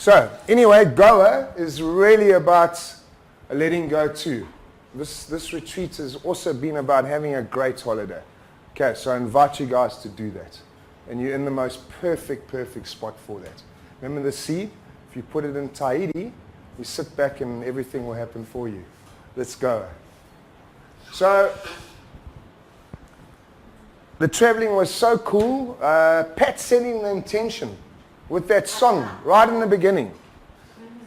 So, anyway, Goa is really about letting go too. This retreat has also been about having a great holiday. Okay, so I invite you guys to do that. And you're in the most perfect spot for that. Remember the sea? If you put it in Tahiti, you sit back and everything will happen for you. Let's go. So, the traveling was so cool. Pat setting the intention with that song right in the beginning.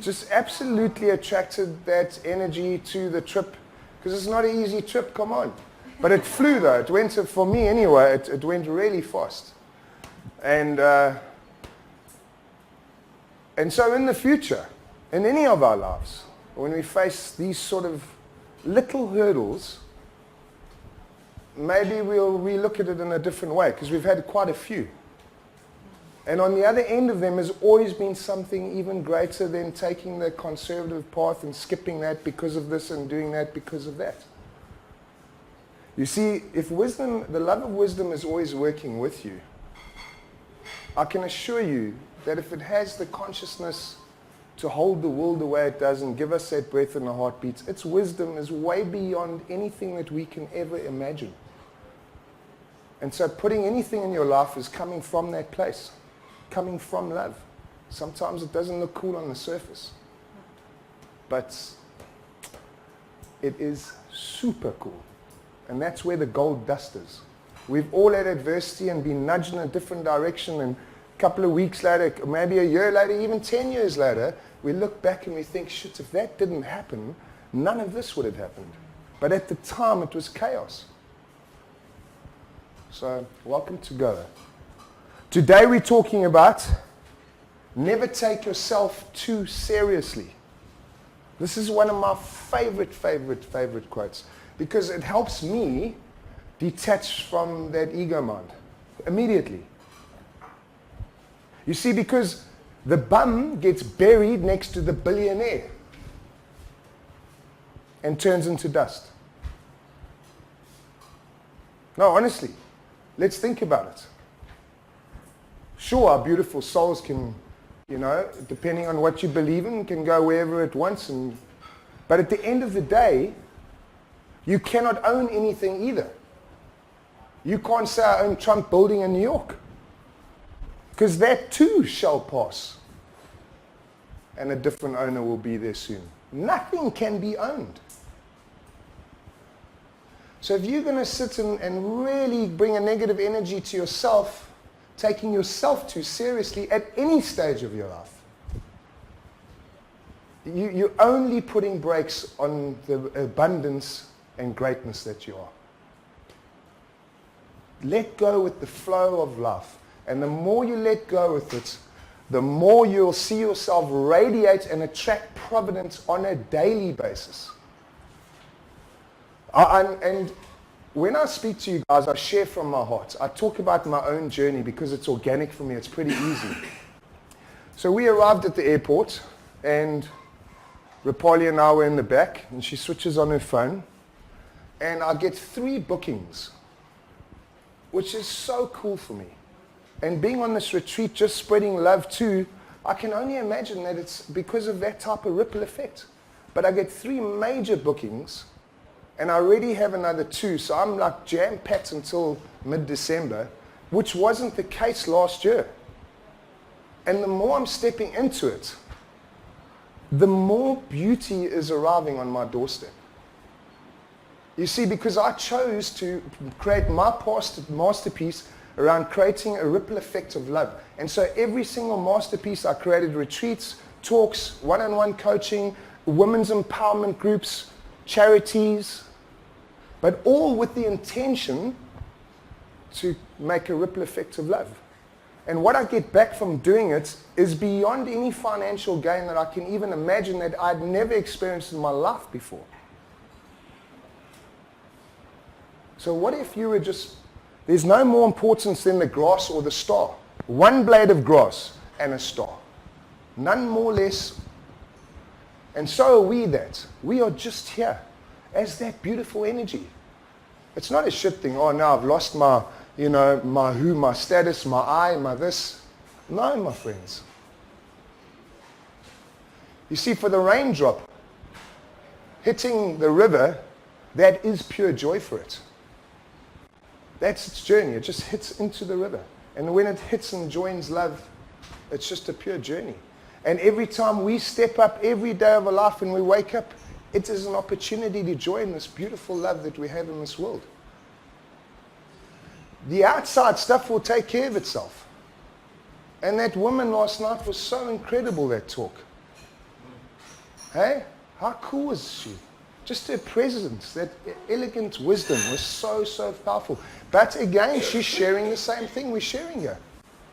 Just absolutely attracted that energy to the trip, because it's not an easy trip, come on. But it flew though. It went, for me anyway, it went really fast. And so in the future, in any of our lives, when we face these sort of little hurdles, maybe we'll relook at it in a different way, because we've had quite a few. And on the other end of them has always been something even greater than taking the conservative path and skipping that because of this and doing that because of that. You see, if wisdom, the love of wisdom is always working with you, I can assure you that if it has the consciousness to hold the world the way it does and give us that breath and the heartbeats, its wisdom is way beyond anything that we can ever imagine. And so putting anything in your life is coming from that place, coming from love. Sometimes it doesn't look cool on the surface, but it is super cool. And that's where the gold dust is. We've all had adversity and been nudged in a different direction, and a couple of weeks later, maybe a year later, even 10 years later, we look back and we think, shit, if that didn't happen, none of this would have happened. But at the time, it was chaos. So, welcome to Goa. Today we're talking about never take yourself too seriously. This is one of my favorite quotes, because it helps me detach from that ego mind immediately. You see, because the bum gets buried next to the billionaire and turns into dust. No, honestly, let's think about it. Sure, our beautiful souls can, depending on what you believe in, can go wherever it wants. But at the end of the day, you cannot own anything either. You can't say, I own Trump building in New York, because that too shall pass. And a different owner will be there soon. Nothing can be owned. So if you're going to sit and really bring a negative energy to yourself, taking yourself too seriously at any stage of your life, you're only putting brakes on the abundance and greatness that you are. Let go with the flow of life. And the more you let go with it, the more you'll see yourself radiate and attract providence on a daily basis. And when I speak to you guys, I share from my heart. I talk about my own journey because it's organic for me. It's pretty easy. So we arrived at the airport, and Rapali and I were in the back, and she switches on her phone, and I get 3 bookings, which is so cool for me. And being on this retreat, just spreading love too, I can only imagine that it's because of that type of ripple effect. But I get 3 major bookings, and I already have another 2, so I'm like jam-packed until mid-December, which wasn't the case last year. And the more I'm stepping into it, the more beauty is arriving on my doorstep. You see, because I chose to create my masterpiece around creating a ripple effect of love. And so every single masterpiece I created, retreats, talks, one-on-one coaching, women's empowerment groups, charities, but all with the intention to make a ripple effect of love. And what I get back from doing it is beyond any financial gain that I can even imagine that I'd never experienced in my life before. So what if you were just, there's no more importance than the grass or the star. One blade of grass and a star. None more less. And so are we that. We are just here as that beautiful energy. It's not a shit thing. Oh, now I've lost my, my who, my status, my I, my this. No, my friends. You see, for the raindrop hitting the river, that is pure joy for it. That's its journey. It just hits into the river. And when it hits and joins love, it's just a pure journey. And every time we step up every day of our life and we wake up, it is an opportunity to join this beautiful love that we have in this world. The outside stuff will take care of itself. And that woman last night was so incredible, that talk. Hey, how cool was she? Just her presence, that elegant wisdom was so, so powerful. But again, she's sharing the same thing we're sharing here.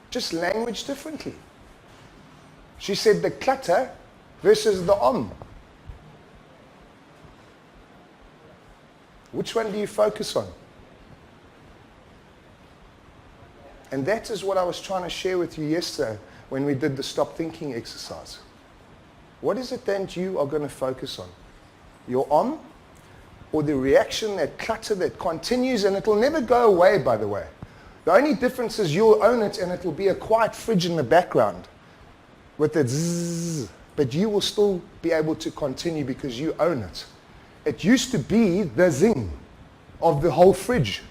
Just language differently. She said the clutter versus the om. Which one do you focus on? And that is what I was trying to share with you yesterday when we did the stop thinking exercise. What is it that you are going to focus on? Your om, or the reaction, that clutter that continues, and it will never go away, by the way. The only difference is you'll own it and it will be a quiet fridge in the background with the zzz, but you will still be able to continue because you own it. It used to be the zing of the whole fridge.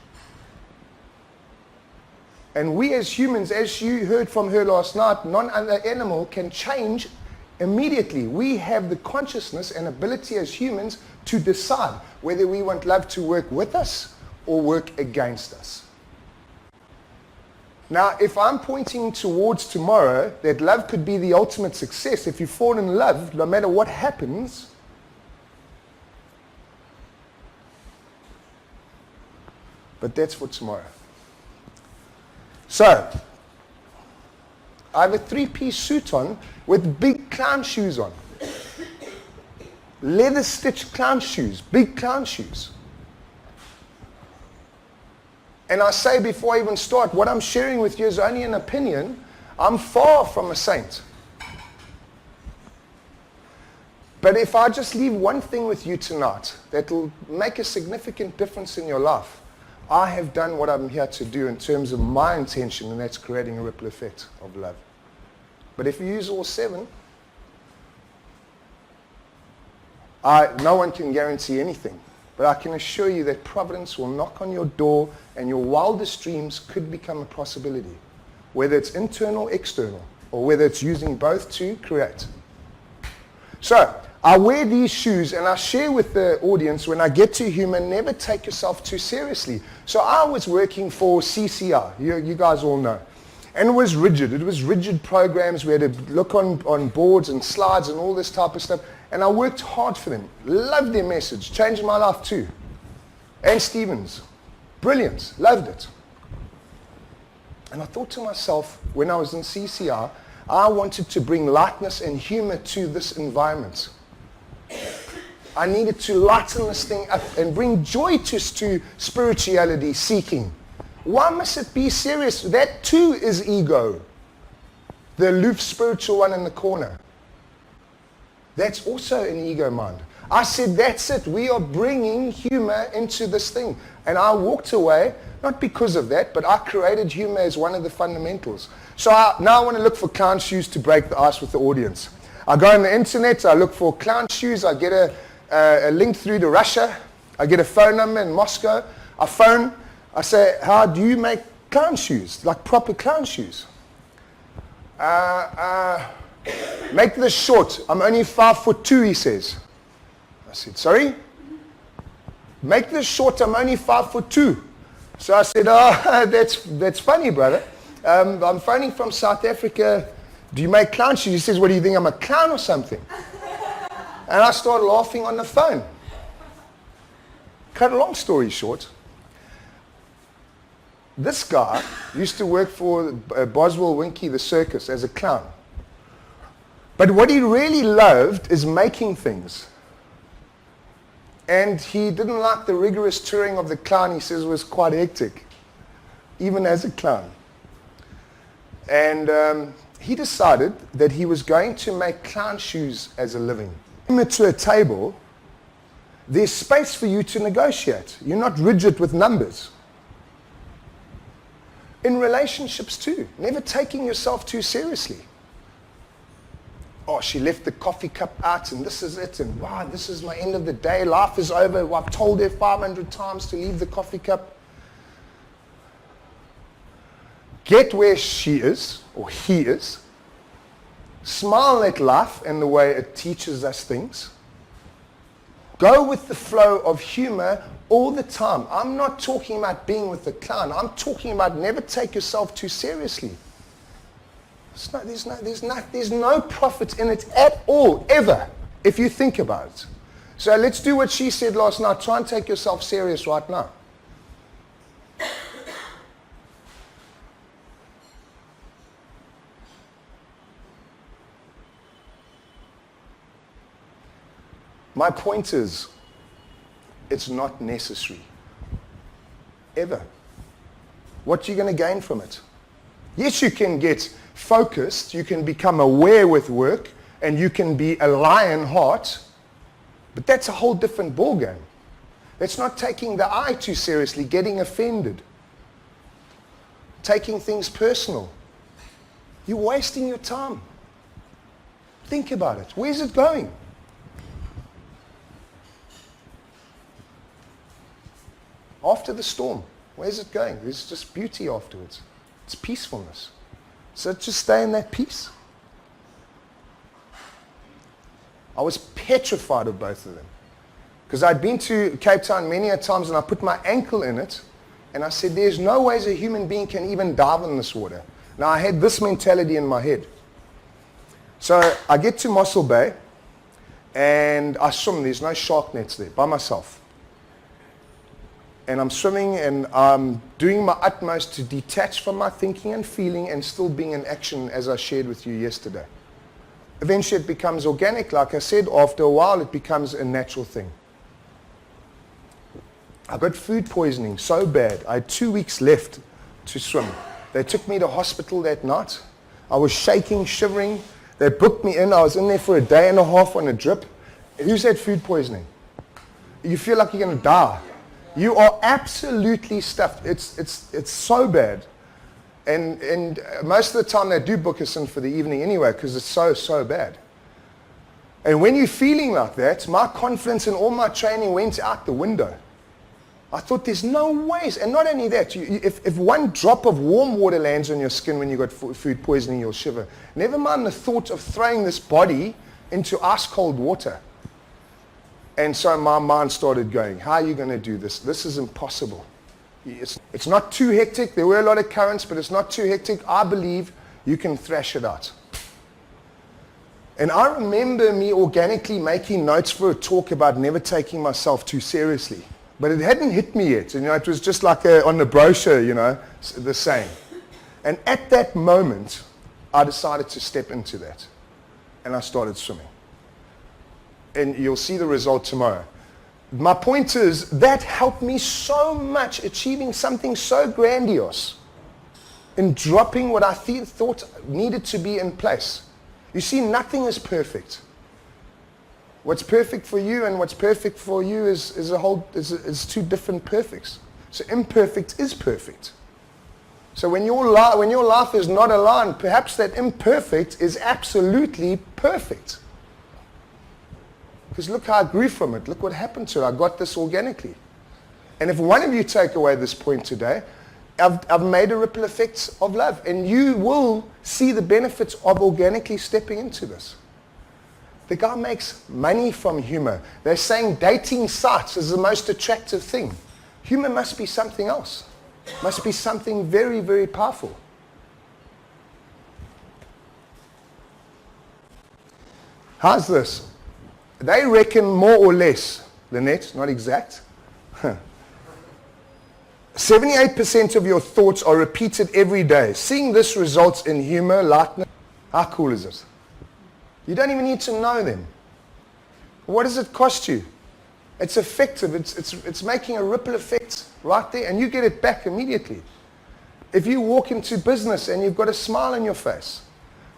And we as humans, as you heard from her last night, none other animal can change immediately. We have the consciousness and ability as humans to decide whether we want love to work with us or work against us. Now, if I'm pointing towards tomorrow, that love could be the ultimate success. If you fall in love, no matter what happens, but that's for tomorrow. So, I have a 3-piece suit on with big clown shoes on. Leather stitched clown shoes, big clown shoes. And I say before I even start, what I'm sharing with you is only an opinion. I'm far from a saint. But if I just leave one thing with you tonight that will make a significant difference in your life, I have done what I'm here to do in terms of my intention, and that's creating a ripple effect of love. But if you use all 7, no one can guarantee anything. But I can assure you that providence will knock on your door and your wildest dreams could become a possibility. Whether it's internal, external, or whether it's using both to create. So, I wear these shoes and I share with the audience when I get to Humour, never take yourself too seriously. So I was working for CCR, you guys all know. And it was rigid. It was rigid programs. We had to look on boards and slides and all this type of stuff. And I worked hard for them. Loved their message. Changed my life too. And Stevens. Brilliant. Loved it. And I thought to myself, when I was in CCR, I wanted to bring lightness and humor to this environment. I needed to lighten this thing up and bring joy to spirituality seeking. Why must it be serious? That too is ego. The aloof spiritual one in the corner. That's also an ego mind. I said, that's it. We are bringing humor into this thing. And I walked away, not because of that, but I created humor as one of the fundamentals. So now I want to look for clown shoes to break the ice with the audience. I go on the internet, I look for clown shoes, I get a link through to Russia, I get a phone number in Moscow, I phone, I say, how do you make clown shoes, like proper clown shoes? Make this short, I'm only 5'2", he says. I said, sorry? Make this short, I'm only 5'2". So I said, oh, that's funny, brother. I'm phoning from South Africa. Do you make clown shoes? He says, what do you think, I'm a clown or something? And I started laughing on the phone. Cut a long story short, this guy used to work for Boswell Winkie, the circus, as a clown. But what he really loved is making things. And he didn't like the rigorous touring of the clown. He says it was quite hectic, even as a clown. And he decided that he was going to make clown shoes as a living. To a table, there's space for you to negotiate. You're not rigid with numbers. In relationships too, never taking yourself too seriously. oh, she left the coffee cup out and this is it, and wow, this is my end of the day, life is over. Well, I've told her 500 times to leave the coffee cup. Get where she is, or he is. Smile at life and the way it teaches us things. Go with the flow of humor all the time. I'm not talking about being with the clown. I'm talking about never take yourself too seriously. There's no profit in it at all, ever, if you think about it. So let's do what she said last night. Try and take yourself serious right now. My point is, it's not necessary. Ever. What are you going to gain from it? Yes, you can get focused, you can become aware with work, and you can be a lion heart, but that's a whole different ballgame. It's not taking the I too seriously, getting offended, taking things personal. You're wasting your time. Think about it. Where's it going? After the storm, where's it going? There's just beauty afterwards. It's peacefulness. So just stay in that peace. I was petrified of both of them. Because I'd been to Cape Town many a times and I put my ankle in it and I said, there's no ways a human being can even dive in this water. Now I had this mentality in my head. So I get to Mossel Bay and I swim. There's no shark nets there, by myself. And I'm swimming and I'm doing my utmost to detach from my thinking and feeling and still being in action as I shared with you yesterday. Eventually it becomes organic. Like I said, after a while it becomes a natural thing. I got food poisoning so bad. I had 2 weeks left to swim. They took me to hospital that night. I was shaking, shivering. They booked me in. I was in there for a day and a half on a drip. Who's had food poisoning? You feel like you're going to die. You are absolutely stuffed. It's so bad. And most of the time they do book us in for the evening anyway because it's so bad. And when you're feeling like that, my confidence in all my training went out the window. I thought there's no ways. And not only that, if one drop of warm water lands on your skin when you've got food poisoning, you'll shiver. Never mind the thought of throwing this body into ice cold water. And so my mind started going, how are you going to do this? This is impossible. It's not too hectic. There were a lot of currents, but it's not too hectic. I believe you can thrash it out. And I remember me organically making notes for a talk about never taking myself too seriously. But it hadn't hit me yet. And, it was just like on the brochure, the same. And at that moment, I decided to step into that. And I started swimming. And you'll see the result tomorrow. My point is, that helped me so much achieving something so grandiose in dropping what I thought needed to be in place. You see, nothing is perfect. What's perfect for you and what's perfect for you is two different perfects. So imperfect is perfect. So when your life is not aligned, perhaps that imperfect is absolutely perfect. Because look how I grew from it. Look what happened to it. I got this organically. And if one of you take away this point today, I've made a ripple effect of love. And you will see the benefits of organically stepping into this. The guy makes money from humor. They're saying dating sites is the most attractive thing. Humor must be something else. Must be something very, very powerful. How's this? They reckon more or less, Lynette, not exact, 78% of your thoughts are repeated every day. Seeing this results in humor, lightness. How cool is it? You don't even need to know them. What does it cost you? It's effective. It's making a ripple effect right there, and you get it back immediately. If you walk into business and you've got a smile on your face,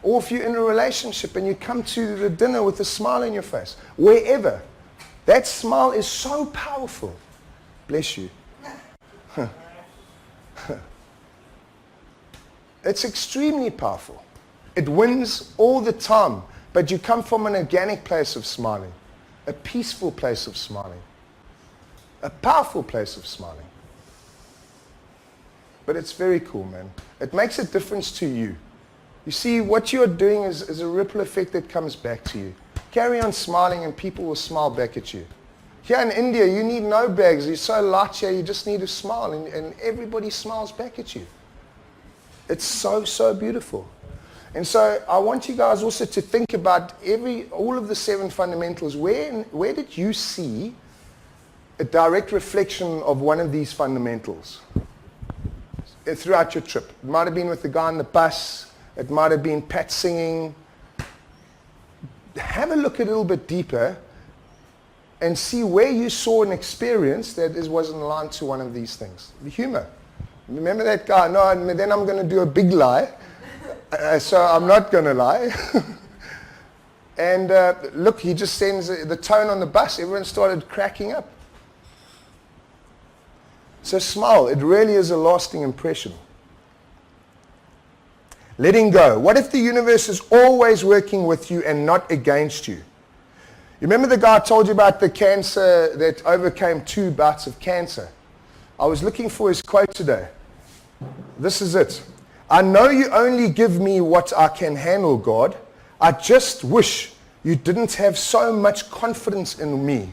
or if you're in a relationship and you come to the dinner with a smile on your face, wherever, that smile is so powerful. Bless you. It's extremely powerful. It wins all the time But you come from an organic place of smiling, a peaceful place of smiling, a powerful place of smiling. But it's very cool, man. It makes a difference to you. You see, what you're doing is a ripple effect that comes back to you. Carry on smiling and people will smile back at you. Here in India, you need no bags. You're so light here, you just need to smile and everybody smiles back at you. It's so, so beautiful. And so I want you guys also to think about all of the 7 fundamentals. Where did you see a direct reflection of one of these fundamentals throughout your trip? It might have been with the guy on the bus. It might have been Pat singing. Have a look a little bit deeper and see where you saw an experience that wasn't aligned to one of these things. The humor. Remember that guy? No, then I'm going to do a big lie. So I'm not going to lie. And look, he just sends the tone on the bus. Everyone started cracking up. So smile. It really is a lasting impression. Letting go. What if the universe is always working with you and not against you? You remember the guy I told you about the cancer that overcame 2 bouts of cancer? I was looking for his quote today. This is it. I know you only give me what I can handle, God. I just wish you didn't have so much confidence in me.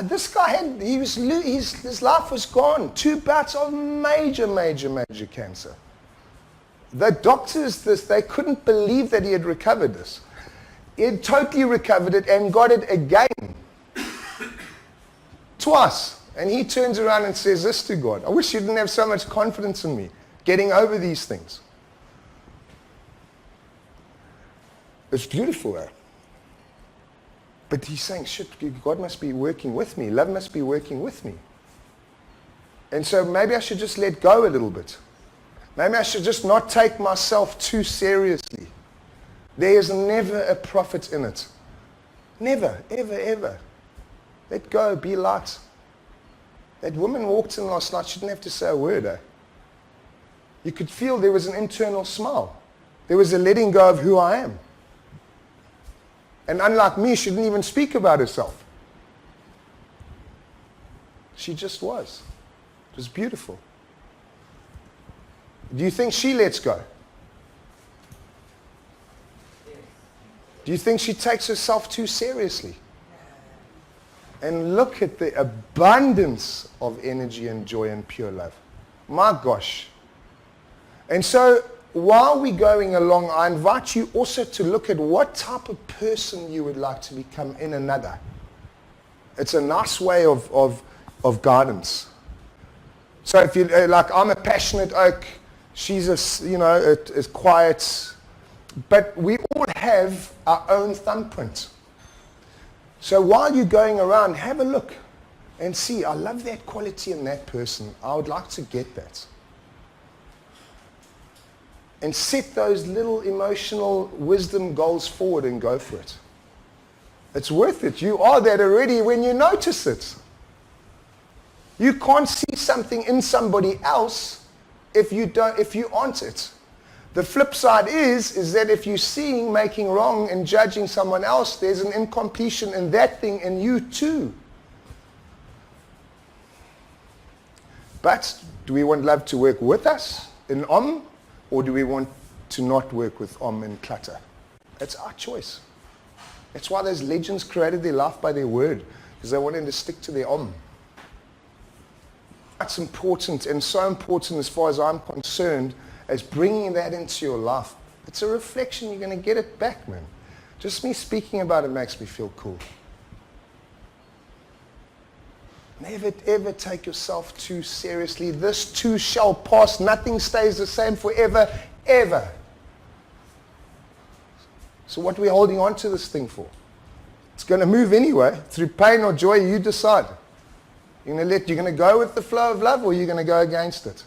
This guy his life was gone. 2 bouts of major cancer. The doctors, they couldn't believe that he had recovered this. He had totally recovered it and got it again. Twice. And he turns around and says this to God. I wish you didn't have so much confidence in me, getting over these things. It's beautiful, eh? But he's saying, shit, God must be working with me. Love must be working with me. And so maybe I should just let go a little bit. Maybe I should just not take myself too seriously. There is never a profit in it. Never, ever. Let go, be light. That woman walked in last night, she didn't have to say a word. Eh? You could feel there was an internal smile. There was a letting go of who I am. And unlike me, she didn't even speak about herself. She just was. It was beautiful. Do you think she lets go? Do you think she takes herself too seriously? And look at the abundance of energy and joy and pure love. My gosh. And so while we're going along, I invite you also to look at what type of person you would like to become in another. It's a nice way of guidance. So if you like, I'm a passionate oak. She's is quiet. But we all have our own thumbprint. So while you're going around, have a look and see, I love that quality in that person. I would like to get that. And set those little emotional wisdom goals forward and go for it. It's worth it. You are that already when you notice it. You can't see something in somebody else if you aren't it. The flip side is that if you're seeing, making wrong and judging someone else, there's an incompletion in that thing in you too. But do we want love to work with us in or do we want to not work with and clutter? It's our choice. That's why those legends created their life by their word, because they wanted to stick to their That's important, and so important as far as I'm concerned, as bringing that into your life. It's a reflection. You're going to get it back, man. Just me speaking about it makes me feel cool. Never ever take yourself too seriously. This too shall pass. Nothing stays the same forever, ever. So what are we holding on to this thing for? It's going to move anyway. Through pain or joy, you decide. You're going to go with the flow of love or you're going to go against it.